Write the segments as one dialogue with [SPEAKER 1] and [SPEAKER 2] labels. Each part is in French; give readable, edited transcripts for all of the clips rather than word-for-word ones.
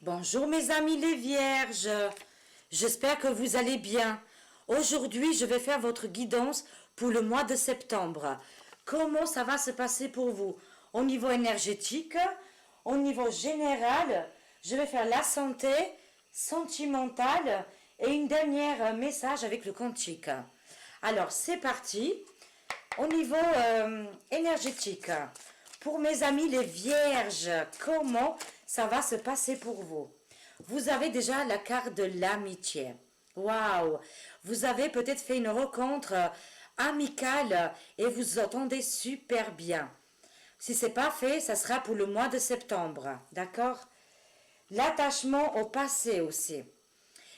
[SPEAKER 1] Bonjour mes amis les vierges, j'espère que vous allez bien. Aujourd'hui, je vais faire votre guidance pour le mois de septembre. Comment ça va se passer pour vous? Au niveau énergétique, au niveau général, je vais faire la santé, sentimentale et une dernière message avec le quantique. Alors, c'est parti. Au niveau énergétique, pour mes amis les vierges, comment ça va se passer pour vous? Vous avez déjà la carte de l'amitié. Waouh! Vous avez peut-être fait une rencontre amicale et vous vous entendez super bien. Si c'est pas fait, ça sera pour le mois de septembre. D'accord? L'attachement au passé aussi.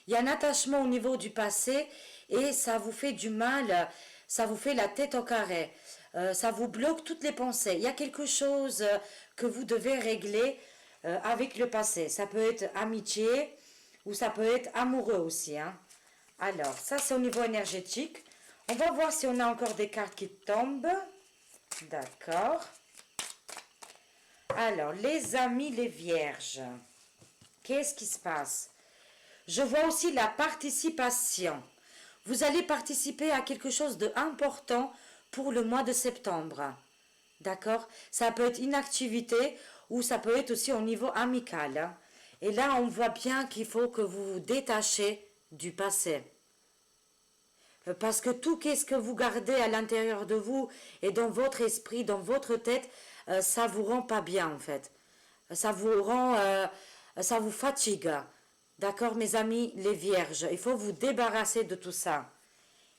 [SPEAKER 1] Il y a un attachement au niveau du passé et ça vous fait du mal, ça vous fait la tête au carré, ça vous bloque toutes les pensées. Il y a quelque chose que vous devez régler avec le passé. Ça peut être amitié ou ça peut être amoureux aussi. Hein. Alors, ça c'est au niveau énergétique. On va voir si on a encore des cartes qui tombent. D'accord. Alors, les amis, les vierges, qu'est-ce qui se passe? Je vois aussi la participation. Vous allez participer à quelque chose d'important pour le mois de septembre. D'accord? Ça peut être une activité ou ça peut être aussi au niveau amical. Hein. Et là, on voit bien qu'il faut que vous vous détachez du passé. Parce que tout ce que vous gardez à l'intérieur de vous et dans votre esprit, dans votre tête, ça vous rend pas bien en fait. Ça vous rend, ça vous fatigue. D'accord, mes amis, les vierges, il faut vous débarrasser de tout ça.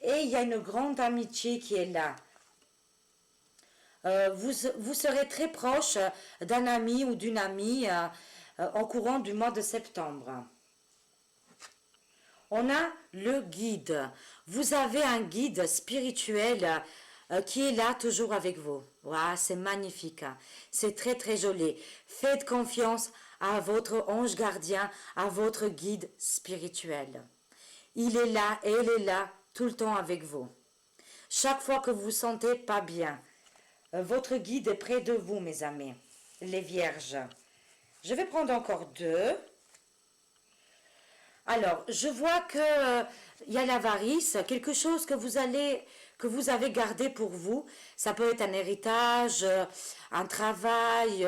[SPEAKER 1] Et il y a une grande amitié qui est là. Vous serez très proche d'un ami ou d'une amie au courant du mois de septembre. On a le guide. Vous avez un guide spirituel qui est là toujours avec vous. Wow, c'est magnifique. Hein. C'est très très joli. Faites confiance à votre ange gardien, à votre guide spirituel. Il est là et elle est là tout le temps avec vous. Chaque fois que vous vous sentez pas bien, votre guide est près de vous, mes amis, les vierges. Je vais prendre encore deux. Alors, je vois que il y a l'avarice, quelque chose que vous avez gardé pour vous. Ça peut être un héritage, un travail,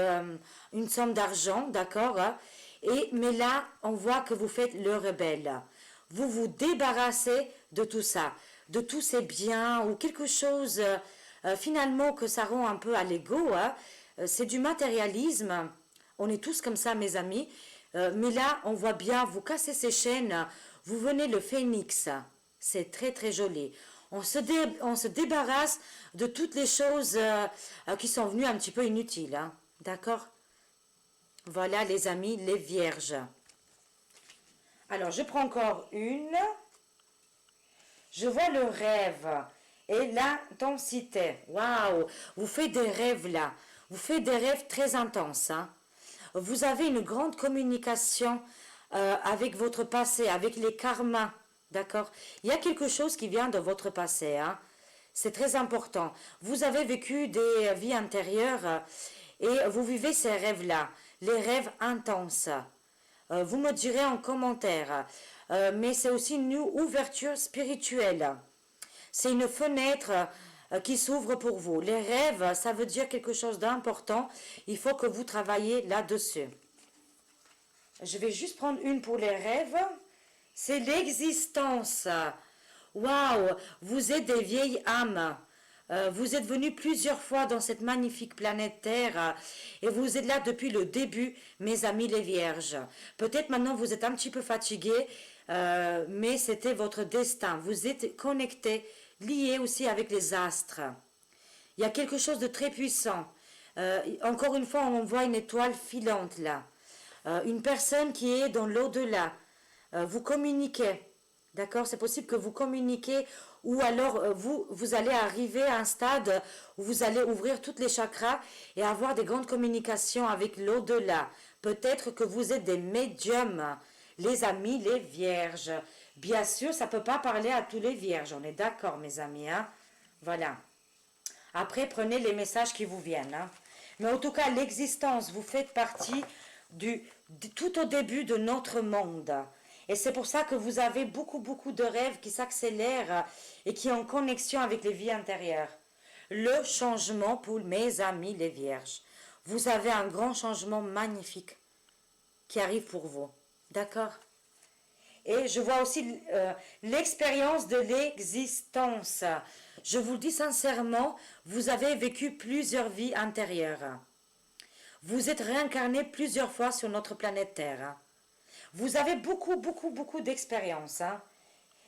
[SPEAKER 1] une somme d'argent, d'accord. Hein. Mais là, on voit que vous faites le rebelle. Vous vous débarrassez de tout ça, de tous ces biens ou quelque chose finalement que ça rend un peu à l'ego. Hein. C'est du matérialisme. On est tous comme ça, mes amis. Mais là, on voit bien, vous cassez ces chaînes, vous venez le phénix. C'est très très joli. On se débarrasse de toutes les choses qui sont venues un petit peu inutiles. Hein. D'accord? Voilà les amis, les vierges. Alors, je prends encore une. Je vois le rêve et l'intensité. Waouh! Vous faites des rêves là. Vous faites des rêves très intenses. Hein. Vous avez une grande communication avec votre passé, avec les karmas, d'accord? Il y a quelque chose qui vient de votre passé, hein? C'est très important. Vous avez vécu des vies antérieures et vous vivez ces rêves-là, les rêves intenses. Vous me direz en commentaire, mais c'est aussi une ouverture spirituelle. C'est une fenêtre qui s'ouvre pour vous. Les rêves, ça veut dire quelque chose d'important. Il faut que vous travaillez là-dessus. Je vais juste prendre une pour les rêves. C'est l'existence. Waouh, vous êtes des vieilles âmes. Vous êtes venus plusieurs fois dans cette magnifique planète Terre et vous êtes là depuis le début, mes amis les vierges. Peut-être maintenant vous êtes un petit peu fatigués, mais c'était votre destin. Vous êtes connectés, liés aussi avec les astres. Il y a quelque chose de très puissant. Encore une fois, on voit une étoile filante là. Une personne qui est dans l'au-delà. Vous communiquez. D'accord? C'est possible que vous communiquez ou alors vous allez arriver à un stade où vous allez ouvrir toutes les chakras et avoir des grandes communications avec l'au-delà. Peut-être que vous êtes des médiums, les amis, les vierges. Bien sûr, ça ne peut pas parler à tous les vierges. On est d'accord, mes amis. Hein? Voilà. Après, prenez les messages qui vous viennent. Hein? Mais en tout cas, l'existence, vous faites partie tout au début de notre monde. Et c'est pour ça que vous avez beaucoup de rêves qui s'accélèrent et qui ont connexion avec les vies intérieures. Le changement pour mes amis les vierges. Vous avez un grand changement magnifique qui arrive pour vous. D'accord? Et je vois aussi l'expérience de l'existence. Je vous le dis sincèrement, vous avez vécu plusieurs vies antérieures. Vous êtes réincarné plusieurs fois sur notre planète Terre. Vous avez beaucoup d'expérience.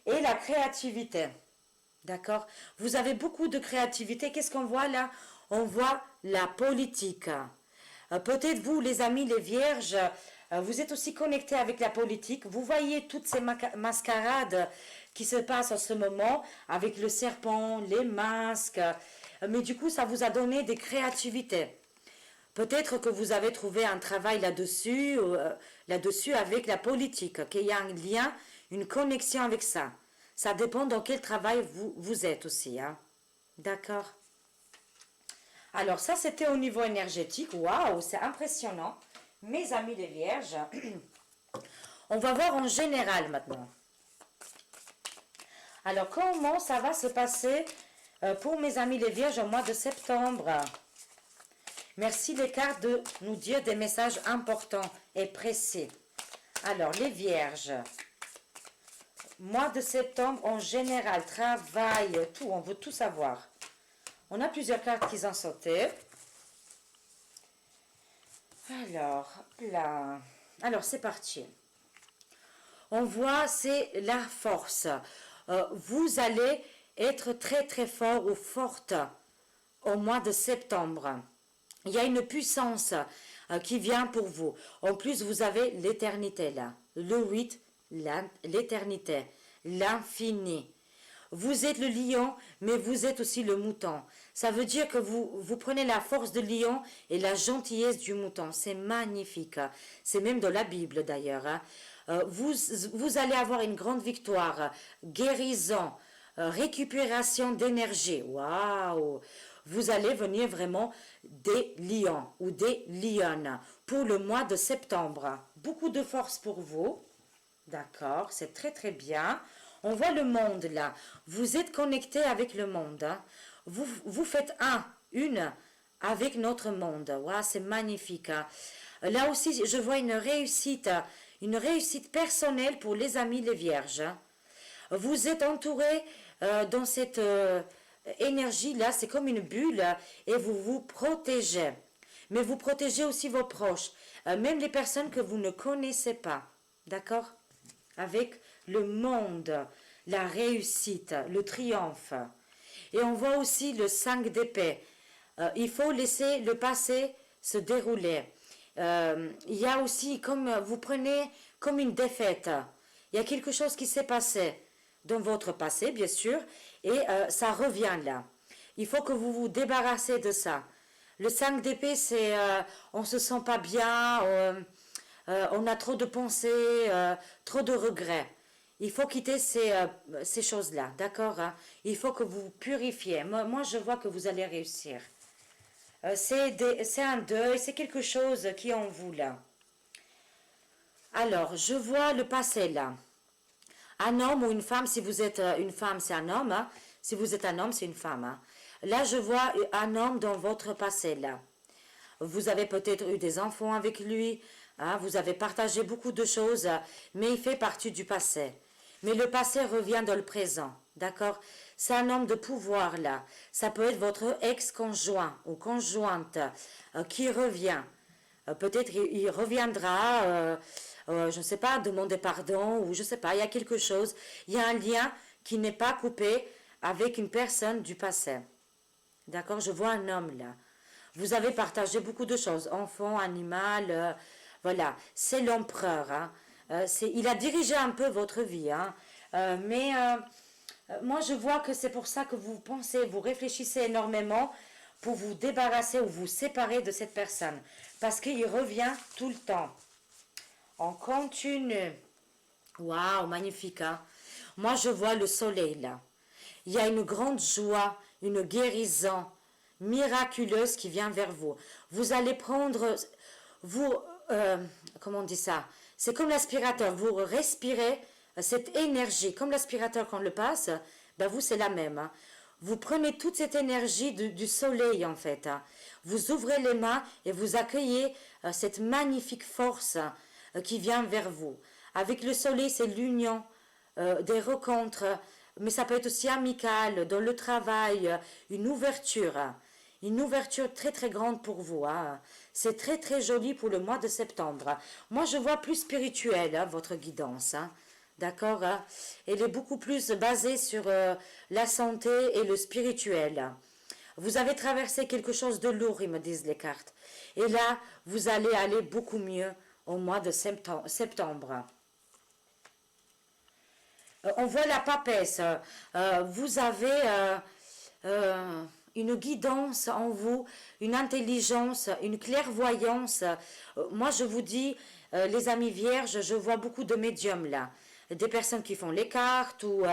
[SPEAKER 1] Et la créativité. D'accord? Vous avez beaucoup de créativité. Qu'est-ce qu'on voit là? On voit la politique. Peut-être vous, les amis, les vierges, vous êtes aussi connectés avec la politique. Vous voyez toutes ces mascarades qui se passent en ce moment avec le serpent, les masques. Mais du coup, ça vous a donné des créativités. Peut-être que vous avez trouvé un travail là-dessus avec la politique, qu'il y a un lien, une connexion avec ça. Ça dépend dans quel travail vous êtes aussi. D'accord? Alors ça, c'était au niveau énergétique. Waouh, c'est impressionnant. Mes amis les vierges, on va voir en général maintenant. Alors, comment ça va se passer pour mes amis les vierges au mois de septembre? Merci les cartes de nous dire des messages importants et précis. Alors, les vierges, mois de septembre en général, travail, tout, on veut tout savoir. On a plusieurs cartes qui ont sauté. Alors, là. Alors, c'est parti. On voit, c'est la force. Vous allez être très fort ou forte au mois de septembre. Il y a une puissance qui vient pour vous. En plus, vous avez l'éternité là. Le 8, l'éternité, l'infini. Vous êtes le lion, mais vous êtes aussi le mouton. Ça veut dire que vous prenez la force de lion et la gentillesse du mouton. C'est magnifique. C'est même dans la Bible d'ailleurs. Vous allez avoir une grande victoire, guérison, récupération d'énergie. Waouh! Vous allez venir vraiment des lions ou des lionnes pour le mois de septembre. Beaucoup de force pour vous. D'accord, c'est très bien. On voit le monde là. Vous êtes connecté avec le monde. Vous faites une avec notre monde. Wow, c'est magnifique. Là aussi, je vois une réussite personnelle pour les amis les vierges. Vous êtes entouré dans cette énergie là, c'est comme une bulle et vous vous protégez. Mais vous protégez aussi vos proches, même les personnes que vous ne connaissez pas. D'accord? Avec le monde, la réussite, le triomphe. Et on voit aussi le 5 d'épée. Il faut laisser le passé se dérouler. Il y a aussi, comme vous prenez comme une défaite. Il y a quelque chose qui s'est passé dans votre passé, bien sûr, et ça revient là. Il faut que vous vous débarrassez de ça. Le 5 d'épée, c'est on se sent pas bien, on a trop de pensées, trop de regrets. Il faut quitter ces choses-là, d'accord? Il faut que vous purifiez. Moi, je vois que vous allez réussir. C'est un deuil, c'est quelque chose qui est en vous là. Alors, je vois le passé là. Un homme ou une femme, si vous êtes une femme, c'est un homme. Si vous êtes un homme, c'est une femme. Là, je vois un homme dans votre passé là. Vous avez peut-être eu des enfants avec lui. Vous avez partagé beaucoup de choses, mais il fait partie du passé. Mais le passé revient dans le présent, d'accord? C'est un homme de pouvoir là. Ça peut être votre ex-conjoint ou conjointe qui revient. Peut-être il reviendra, je ne sais pas, demander pardon ou je ne sais pas, il y a quelque chose. Il y a un lien qui n'est pas coupé avec une personne du passé. D'accord? Je vois un homme là. Vous avez partagé beaucoup de choses, enfant, animal, voilà. C'est l'empereur. Il a dirigé un peu votre vie. Mais moi, je vois que c'est pour ça que vous pensez, vous réfléchissez énormément pour vous débarrasser ou vous séparer de cette personne. Parce qu'il revient tout le temps. On continue. Waouh, magnifique. Moi, je vois le soleil là. Il y a une grande joie, une guérison miraculeuse qui vient vers vous. Vous allez prendre, euh, comment on dit ça? C'est comme l'aspirateur, vous respirez cette énergie, comme l'aspirateur quand on le passe, ben vous c'est la même. Hein. Vous prenez toute cette énergie du soleil en fait. Hein. Vous ouvrez les mains et vous accueillez cette magnifique force qui vient vers vous. Avec le soleil, c'est l'union des rencontres, mais ça peut être aussi amical, dans le travail, une ouverture. Une ouverture très très grande pour vous. Hein. C'est très très joli pour le mois de septembre. Moi je vois plus spirituel hein, votre guidance. Hein. D'accord hein. Elle est beaucoup plus basée sur la santé et le spirituel. Vous avez traversé quelque chose de lourd, ils me disent les cartes. Et là, vous allez aller beaucoup mieux au mois de septembre. On voit la papesse. Vous avez une guidance en vous, une intelligence, une clairvoyance. Moi, je vous dis, les amis vierges, je vois beaucoup de médiums là. Des personnes qui font les cartes ou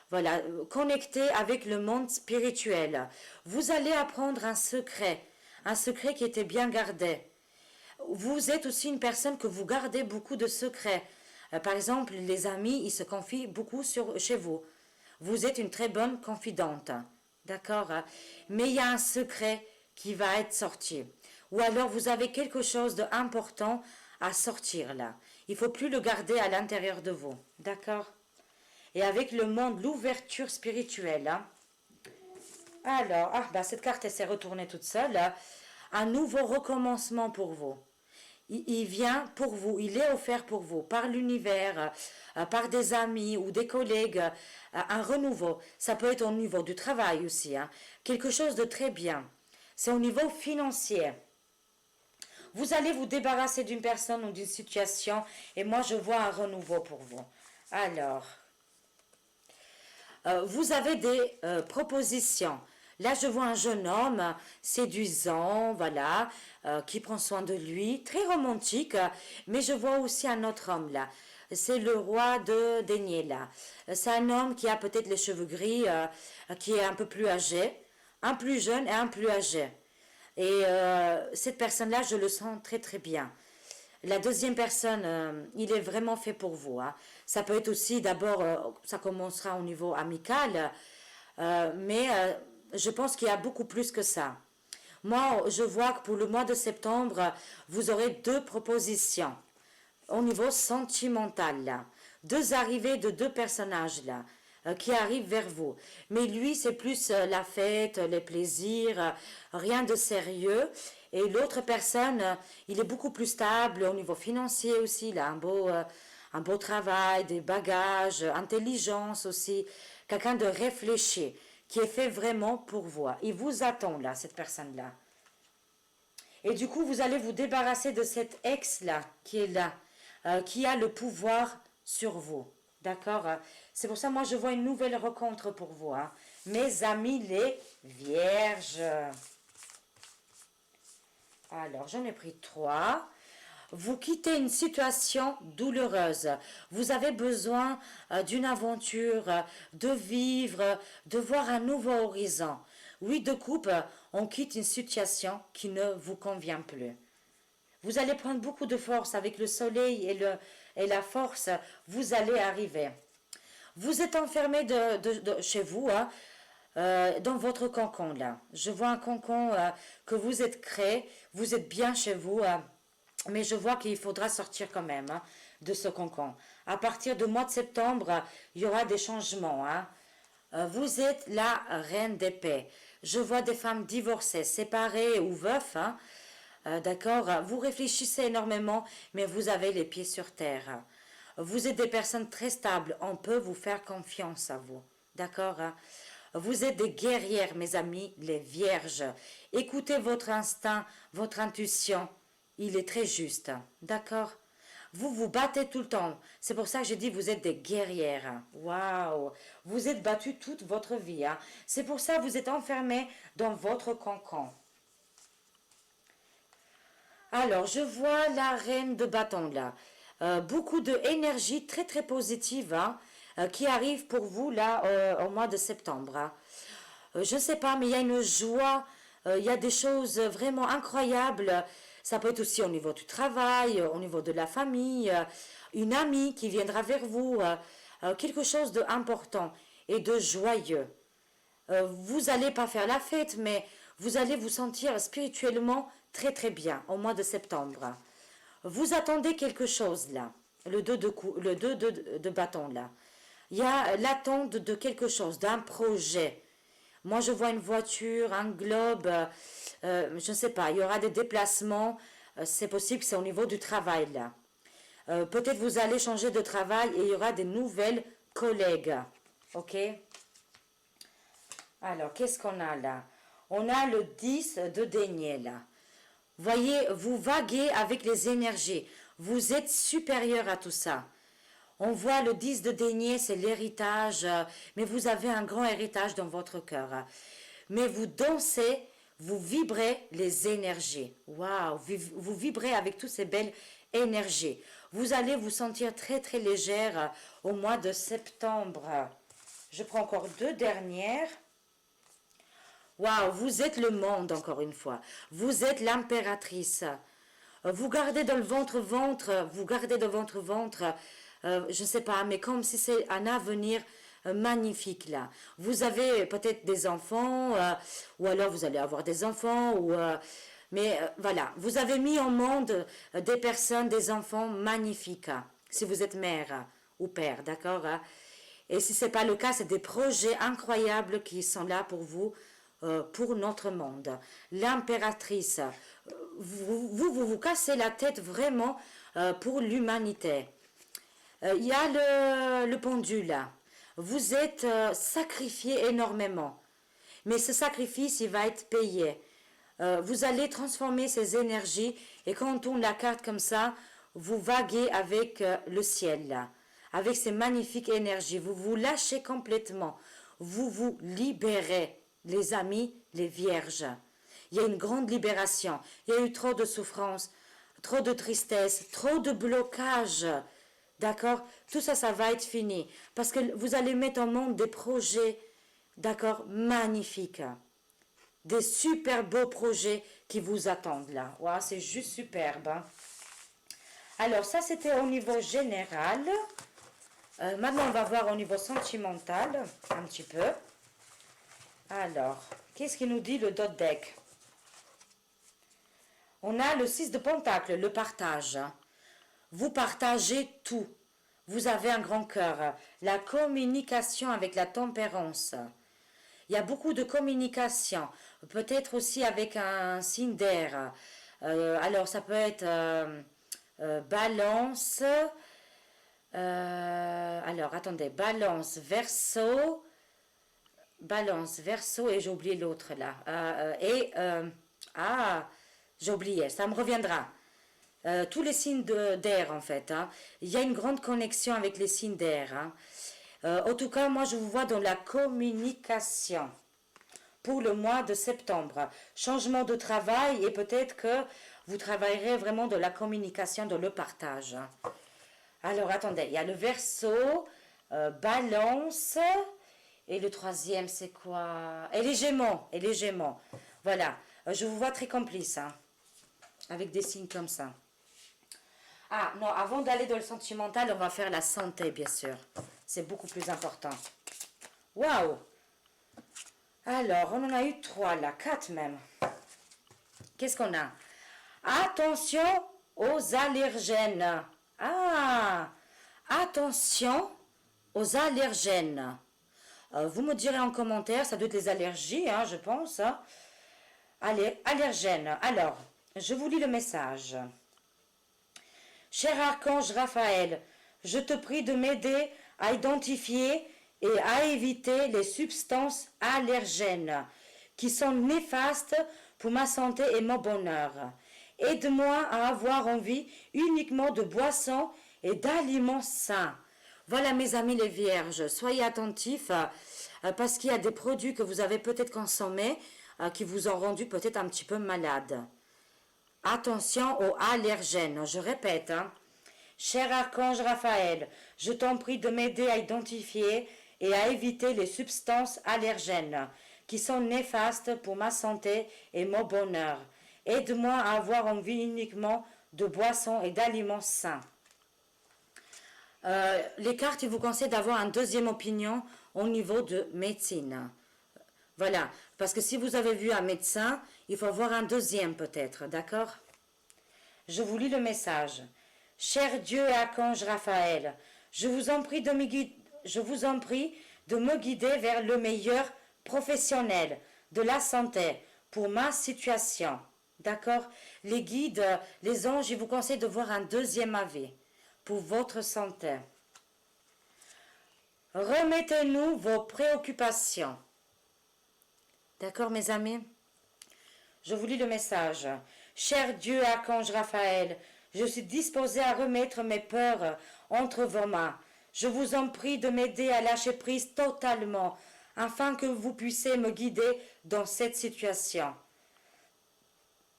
[SPEAKER 1] voilà, connectées avec le monde spirituel. Vous allez apprendre un secret qui était bien gardé. Vous êtes aussi une personne que vous gardez beaucoup de secrets. Par exemple, les amis, ils se confient beaucoup chez vous. Vous êtes une très bonne confidente. D'accord hein. Mais il y a un secret qui va être sorti. Ou alors vous avez quelque chose d'important à sortir là. Il ne faut plus le garder à l'intérieur de vous. D'accord. Et avec le monde, l'ouverture spirituelle. Hein. Alors, cette carte elle s'est retournée toute seule. Hein. Un nouveau recommencement pour vous. Il vient pour vous, il est offert pour vous, par l'univers, par des amis ou des collègues, un renouveau. Ça peut être au niveau du travail aussi, hein. Quelque chose de très bien. C'est au niveau financier. Vous allez vous débarrasser d'une personne ou d'une situation et moi je vois un renouveau pour vous. Alors, vous avez des propositions. Là, je vois un jeune homme séduisant, voilà, qui prend soin de lui, très romantique, mais je vois aussi un autre homme là. C'est le roi de denier là. C'est un homme qui a peut-être les cheveux gris, qui est un peu plus âgé, un plus jeune et un plus âgé. Et cette personne-là, je le sens très très bien. La deuxième personne, il est vraiment fait pour vous. Hein. Ça peut être aussi, d'abord, ça commencera au niveau amical, mais je pense qu'il y a beaucoup plus que ça. Moi, je vois que pour le mois de septembre, vous aurez deux propositions au niveau sentimental. Là. Deux arrivées de deux personnages là, qui arrivent vers vous. Mais lui, c'est plus la fête, les plaisirs, rien de sérieux. Et l'autre personne, il est beaucoup plus stable au niveau financier aussi. Il a un beau travail, des bagages, intelligence aussi. Quelqu'un de réfléchi qui est fait vraiment pour vous. Il vous attend là, cette personne-là. Et du coup, vous allez vous débarrasser de cet ex-là, qui est là, qui a le pouvoir sur vous. D'accord. C'est pour ça, moi, je vois une nouvelle rencontre pour vous. Hein. Mes amis les vierges. Alors, j'en ai pris 3. Vous quittez une situation douloureuse. Vous avez besoin d'une aventure, de vivre, de voir un nouveau horizon. Oui, de coupe, on quitte une situation qui ne vous convient plus. Vous allez prendre beaucoup de force avec le soleil et la force. Vous allez arriver. Vous êtes enfermé chez vous, hein, dans votre cocon là. Je vois un cocon que vous êtes créé. Vous êtes bien chez vous. Mais je vois qu'il faudra sortir quand même hein, de ce cocon. À partir du mois de septembre, il y aura des changements. Hein. Vous êtes la reine d'épée. Je vois des femmes divorcées, séparées ou veuves. Hein. D'accord. Vous réfléchissez énormément, mais vous avez les pieds sur terre. Vous êtes des personnes très stables. On peut vous faire confiance à vous. D'accord. Hein. Vous êtes des guerrières, mes amis, les vierges. Écoutez votre instinct, votre intuition. Il est très juste, d'accord. Vous vous battez tout le temps. C'est pour ça que j'ai dit vous êtes des guerrières. Waouh. Vous êtes battus toute votre vie. Hein. C'est pour ça que vous êtes enfermés dans votre cocon. Alors, je vois la reine de bâton là. Beaucoup d'énergie très très positive hein, qui arrive pour vous là au mois de septembre. Hein. Je ne sais pas, mais il y a une joie, il y a des choses vraiment incroyables. Ça peut être aussi au niveau du travail, au niveau de la famille, une amie qui viendra vers vous, quelque chose d'important et de joyeux. Vous n'allez pas faire la fête, mais vous allez vous sentir spirituellement très très bien au mois de septembre. Vous attendez quelque chose là, le 2 de bâton là. Il y a l'attente de quelque chose, d'un projet. Moi, je vois une voiture, un globe, je ne sais pas, il y aura des déplacements. C'est possible que c'est au niveau du travail là. Peut-être vous allez changer de travail et il y aura des nouvelles collègues. Ok? Alors, qu'est-ce qu'on a là? On a le 10 de denier là. Voyez, vous vaguez avec les énergies. Vous êtes supérieur à tout ça. On voit le 10 de denier, c'est l'héritage, mais vous avez un grand héritage dans votre cœur. Mais vous dansez, vous vibrez les énergies. Waouh, vous vibrez avec toutes ces belles énergies. Vous allez vous sentir très très légère au mois de septembre. Je prends encore deux dernières. Waouh, vous êtes le monde encore une fois. Vous êtes l'impératrice. Vous gardez dans le ventre, vous gardez dans votre ventre, je ne sais pas, mais comme si c'est un avenir magnifique là. Vous avez peut-être des enfants, ou alors vous allez avoir des enfants, mais voilà, vous avez mis au monde des personnes, des enfants magnifiques, si vous êtes mère ou père, d'accord? Et si ce n'est pas le cas, c'est des projets incroyables qui sont là pour vous, pour notre monde. L'impératrice, vous cassez la tête vraiment pour l'humanité. Il y a le pendule. Vous êtes sacrifié énormément. Mais ce sacrifice, il va être payé. Vous allez transformer ces énergies et quand on tourne la carte comme ça, vous vaguez avec le ciel, là, avec ces magnifiques énergies. Vous vous lâchez complètement. Vous vous libérez, les amis, les vierges. Il y a une grande libération. Il y a eu trop de souffrance, trop de tristesse, trop de blocage. D'accord? Tout ça, ça va être fini. Parce que vous allez mettre en monde des projets, d'accord, magnifiques. Des super beaux projets qui vous attendent là. Wow, c'est juste superbe. Hein? Alors, ça, c'était au niveau général. Maintenant, on va voir au niveau sentimental, un petit peu. Alors, qu'est-ce qu'il nous dit le dot deck? On a le 6 de Pentacle, le partage. Vous partagez tout. Vous avez un grand cœur. La communication avec la tempérance. Il y a beaucoup de communication. Peut-être aussi avec un signe d'air. Alors, ça peut être balance. Alors, attendez. Balance, verso. Balance, verso. Et j'ai oublié l'autre là. J'ai oublié. Ça me reviendra. Tous les signes d'air en fait. Hein. Il y a une grande connexion avec les signes d'air. Hein. En tout cas, moi je vous vois dans la communication pour le mois de septembre. Changement de travail et peut-être que vous travaillerez vraiment dans la communication, dans le partage. Hein. Alors attendez, il y a le Verseau, Balance et le troisième c'est quoi? Et les Gémeaux, Voilà, je vous vois très complice hein, avec des signes comme ça. Ah non, avant d'aller dans le sentimental, on va faire la santé, bien sûr. C'est beaucoup plus important. Waouh! Alors, on en a eu 3 là, 4 même. Qu'est-ce qu'on a? Attention aux allergènes. Ah! Attention aux allergènes. Vous me direz en commentaire, ça doit être les allergies, hein, je pense. Hein. Allez, allergènes. Alors, je vous lis le message. Cher archange Raphaël, je te prie de m'aider à identifier et à éviter les substances allergènes qui sont néfastes pour ma santé et mon bonheur. Aide-moi à avoir envie uniquement de boissons et d'aliments sains. Voilà mes amis les vierges, soyez attentifs parce qu'il y a des produits que vous avez peut-être consommés qui vous ont rendu peut-être un petit peu malade. Attention aux allergènes, je répète. Hein. Cher archange Raphaël, je t'en prie de m'aider à identifier et à éviter les substances allergènes qui sont néfastes pour ma santé et mon bonheur. Aide-moi à avoir envie uniquement de boissons et d'aliments sains. Les cartes, ils vous conseillent d'avoir une deuxième opinion au niveau de médecine. Voilà, parce que si vous avez vu un médecin, il faut avoir un deuxième peut-être, d'accord? Je vous lis le message. Cher Dieu et archange Raphaël, je vous en prie de me guider vers le meilleur professionnel de la santé pour ma situation. D'accord? Les guides, les anges, ils vous conseillent de voir un deuxième avis pour votre santé. Remettez-nous vos préoccupations. D'accord, mes amis? Je vous lis le message. Cher Dieu, archange Raphaël, je suis disposé à remettre mes peurs entre vos mains. Je vous en prie de m'aider à lâcher prise totalement, afin que vous puissiez me guider dans cette situation.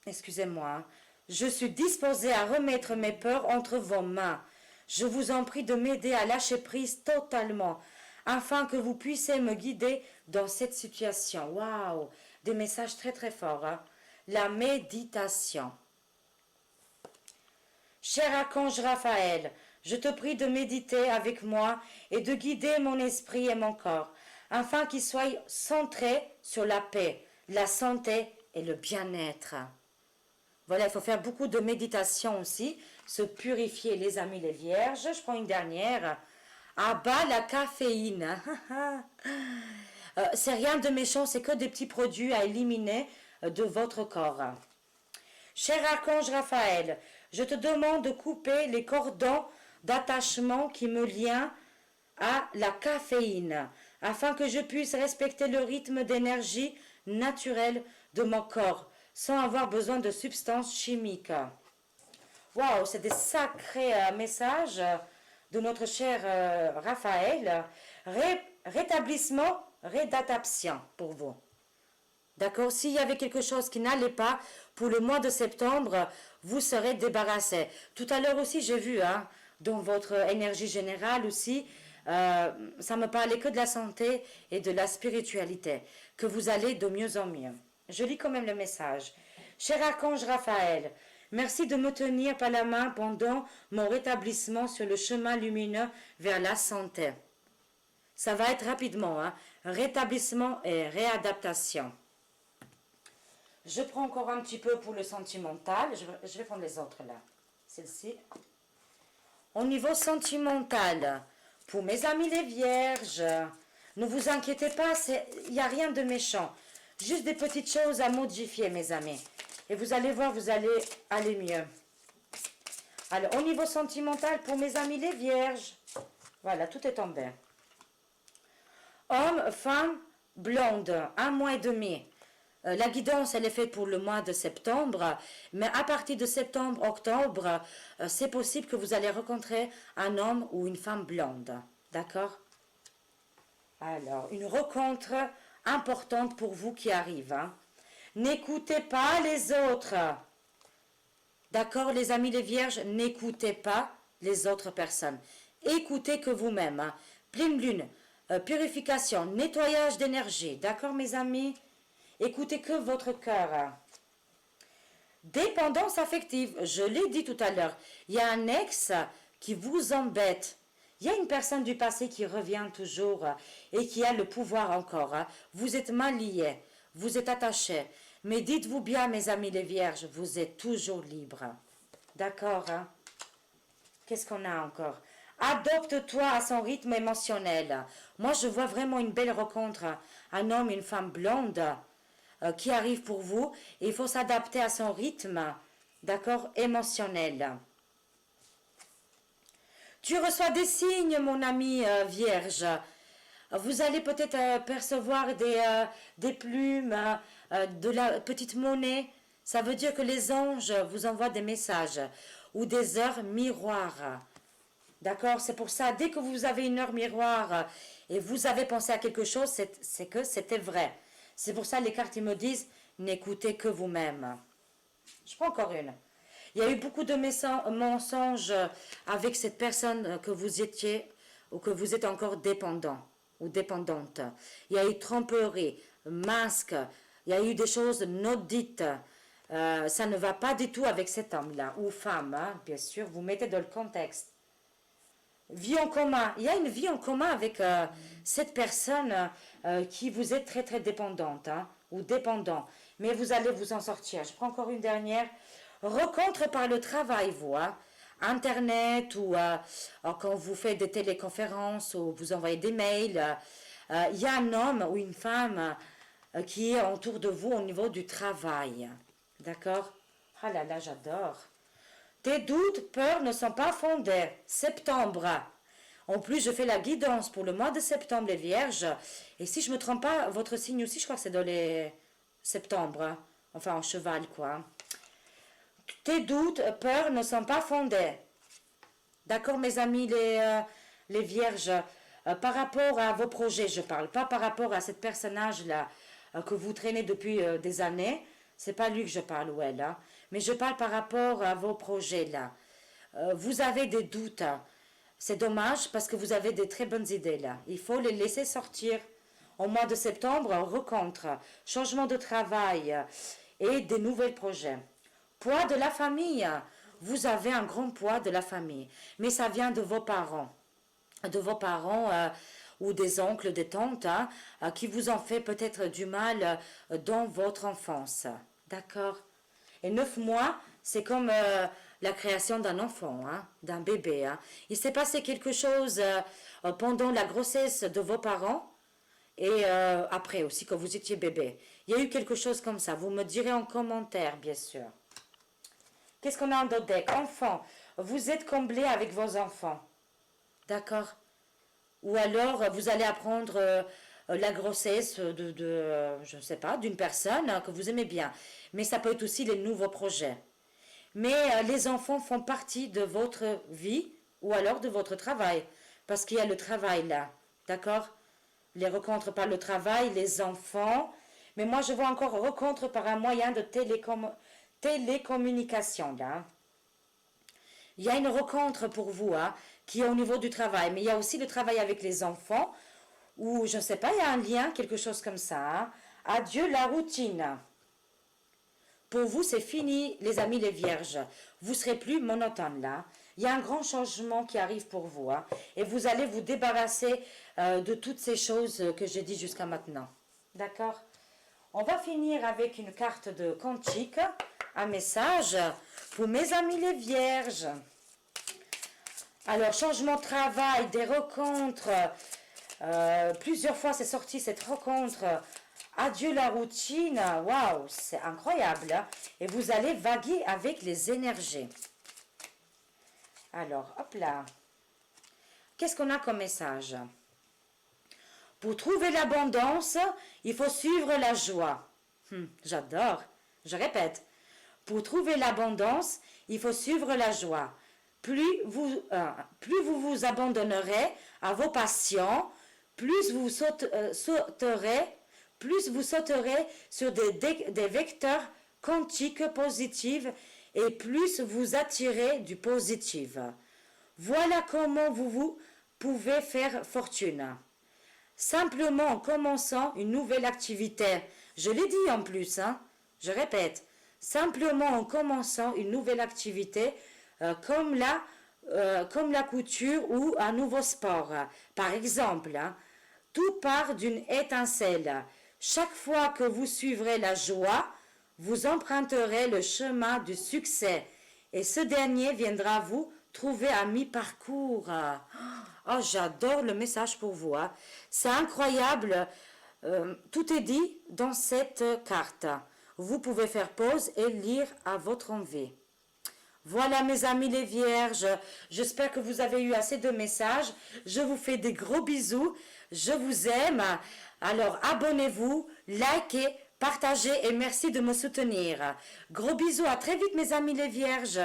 [SPEAKER 1] Excusez-moi. Je suis disposé à remettre mes peurs entre vos mains. Je vous en prie de m'aider à lâcher prise totalement, afin que vous puissiez me guider dans cette situation. Waouh! Des messages très très forts. Hein? La méditation. Cher archange Raphaël, je te prie de méditer avec moi et de guider mon esprit et mon corps, afin qu'ils soient centrés sur la paix, la santé et le bien-être. Voilà, il faut faire beaucoup de méditation aussi, se purifier les amis les vierges. Je prends une dernière. À bas la caféine. C'est rien de méchant, c'est que des petits produits à éliminer de votre corps. Cher archange Raphaël, je te demande de couper les cordons d'attachement qui me lient à la caféine, afin que je puisse respecter le rythme d'énergie naturelle de mon corps, sans avoir besoin de substances chimiques. Waouh, c'est des sacrés messages de notre cher Raphaël. Rétablissement, rédaptation pour vous. D'accord? S'il y avait quelque chose qui n'allait pas, pour le mois de septembre, vous serez débarrassé. Tout à l'heure aussi, j'ai vu, hein, dans votre énergie générale aussi, ça me parlait que de la santé et de la spiritualité, que vous allez de mieux en mieux. Je lis quand même le message. Cher archange Raphaël, merci de me tenir par la main pendant mon rétablissement sur le chemin lumineux vers la santé. Ça va être rapidement, hein? Rétablissement et réadaptation. Je prends encore un petit peu pour le sentimental. Je vais prendre les autres là. Celle-ci. Au niveau sentimental, pour mes amis les vierges, ne vous inquiétez pas, il n'y a rien de méchant. Juste des petites choses à modifier, mes amis. Et vous allez voir, vous allez aller mieux. Alors, au niveau sentimental, pour mes amis les vierges, voilà, tout est tombé. Homme, femme, blonde, 1 mois et demi. La guidance, elle est faite pour le mois de septembre, mais à partir de septembre, octobre, c'est possible que vous allez rencontrer un homme ou une femme blonde. D'accord? Alors, une rencontre importante pour vous qui arrive. Hein. N'écoutez pas les autres. D'accord, les amis les vierges, n'écoutez pas les autres personnes. Écoutez que vous-même. Hein. Pleine lune, purification, nettoyage d'énergie. D'accord, mes amis? Écoutez que votre cœur. Dépendance affective, je l'ai dit tout à l'heure. Il y a un ex qui vous embête. Il y a une personne du passé qui revient toujours et qui a le pouvoir encore. Vous êtes mal liés, vous êtes attachés. Mais dites-vous bien, mes amis les vierges, vous êtes toujours libres. D'accord, hein? Qu'est-ce qu'on a encore? Adopte-toi à son rythme émotionnel. Moi, je vois vraiment une belle rencontre. Un homme, une femme blonde qui arrive pour vous. Et il faut s'adapter à son rythme, d'accord, émotionnel. Tu reçois des signes, mon ami vierge. Vous allez peut-être percevoir des plumes, de la petite monnaie. Ça veut dire que les anges vous envoient des messages ou des heures miroirs. D'accord? C'est pour ça, dès que vous avez une heure miroir et vous avez pensé à quelque chose, c'est que c'était vrai. C'est pour ça les cartes ils me disent, n'écoutez que vous-même. Je prends encore une. Il y a eu beaucoup de mensonges avec cette personne que vous étiez ou que vous êtes encore dépendant ou dépendante. Il y a eu tromperie, masque, il y a eu des choses non dites. Ça ne va pas du tout avec cet homme-là, ou femme, hein, bien sûr, vous mettez dans le contexte. Vie en commun, il y a une vie en commun avec cette personne qui vous est très très dépendante, hein, ou dépendant, mais vous allez vous en sortir. Je prends encore une dernière. Rencontre par le travail, vous, hein, Internet, ou quand vous faites des téléconférences, ou vous envoyez des mails, il y a un homme ou une femme qui est autour de vous au niveau du travail. D'accord? Ah là là, j'adore. Tes doutes, peurs ne sont pas fondés. Septembre. En plus, je fais la guidance pour le mois de septembre, les vierges. Et si je ne me trompe pas, votre signe aussi, je crois que c'est dans les septembre, hein. Enfin, en cheval, quoi. Tes doutes, peurs ne sont pas fondés. D'accord, mes amis, les vierges. Par rapport à vos projets, je parle. Pas par rapport à ce personnage-là que vous traînez depuis des années. C'est pas lui que je parle, ou elle, hein. Mais je parle par rapport à vos projets, là. Vous avez des doutes, hein. C'est dommage parce que vous avez des très bonnes idées, là. Il faut les laisser sortir. Au mois de septembre, rencontre, changement de travail et des nouveaux projets. Poids de la famille. Vous avez un grand poids de la famille. Mais ça vient de vos parents. De vos parents ou des oncles, des tantes, hein, qui vous ont fait peut-être du mal dans votre enfance. D'accord? Et 9 mois, c'est comme la création d'un enfant, hein, d'un bébé, hein. Il s'est passé quelque chose pendant la grossesse de vos parents et après aussi, quand vous étiez bébé. Il y a eu quelque chose comme ça. Vous me direz en commentaire, bien sûr. Qu'est-ce qu'on a en d'autres deck? Enfants. Vous êtes comblé avec vos enfants. D'accord? Ou alors, vous allez apprendre la grossesse je ne sais pas, d'une personne que vous aimez bien. Mais ça peut être aussi les nouveaux projets. Mais les enfants font partie de votre vie ou alors de votre travail. Parce qu'il y a le travail là. D'accord? Les rencontres par le travail, les enfants. Mais moi, je vois encore rencontres par un moyen de télécommunication là. Il y a une rencontre pour vous, hein, qui est au niveau du travail. Mais il y a aussi le travail avec les enfants. Ou je ne sais pas, il y a un lien, quelque chose comme ça, hein. Adieu la routine. Pour vous, c'est fini, les amis, les vierges. Vous serez plus monotone là. Il y a un grand changement qui arrive pour vous, hein, et vous allez vous débarrasser de toutes ces choses que j'ai dit jusqu'à maintenant. D'accord? On va finir avec une carte de Cantique, un message pour mes amis les vierges. Alors, changement de travail, des rencontres. Plusieurs fois, c'est sorti cette rencontre. Adieu la routine. Waouh, c'est incroyable, hein. Et vous allez vaguer avec les énergies. Alors, hop là. Qu'est-ce qu'on a comme message? Pour trouver l'abondance, il faut suivre la joie. J'adore. Je répète. Pour trouver l'abondance, il faut suivre la joie. Plus vous vous abandonnerez à vos passions, plus vous sauterez sur des vecteurs quantiques positifs et plus vous attirez du positif. Voilà comment vous pouvez faire fortune. Simplement en commençant une nouvelle activité. Je l'ai dit en plus, hein. Je répète. Simplement en commençant une nouvelle activité comme la couture ou un nouveau sport. Par exemple, hein, tout part d'une étincelle. Chaque fois que vous suivrez la joie, vous emprunterez le chemin du succès et ce dernier viendra vous trouver à mi-parcours. Oh, j'adore le message pour vous, hein. C'est incroyable. Tout est dit dans cette carte. Vous pouvez faire pause et lire à votre envie. Voilà mes amis les vierges, j'espère que vous avez eu assez de messages. Je vous fais des gros bisous, je vous aime. Alors abonnez-vous, likez, partagez et merci de me soutenir. Gros bisous, à très vite mes amis les vierges.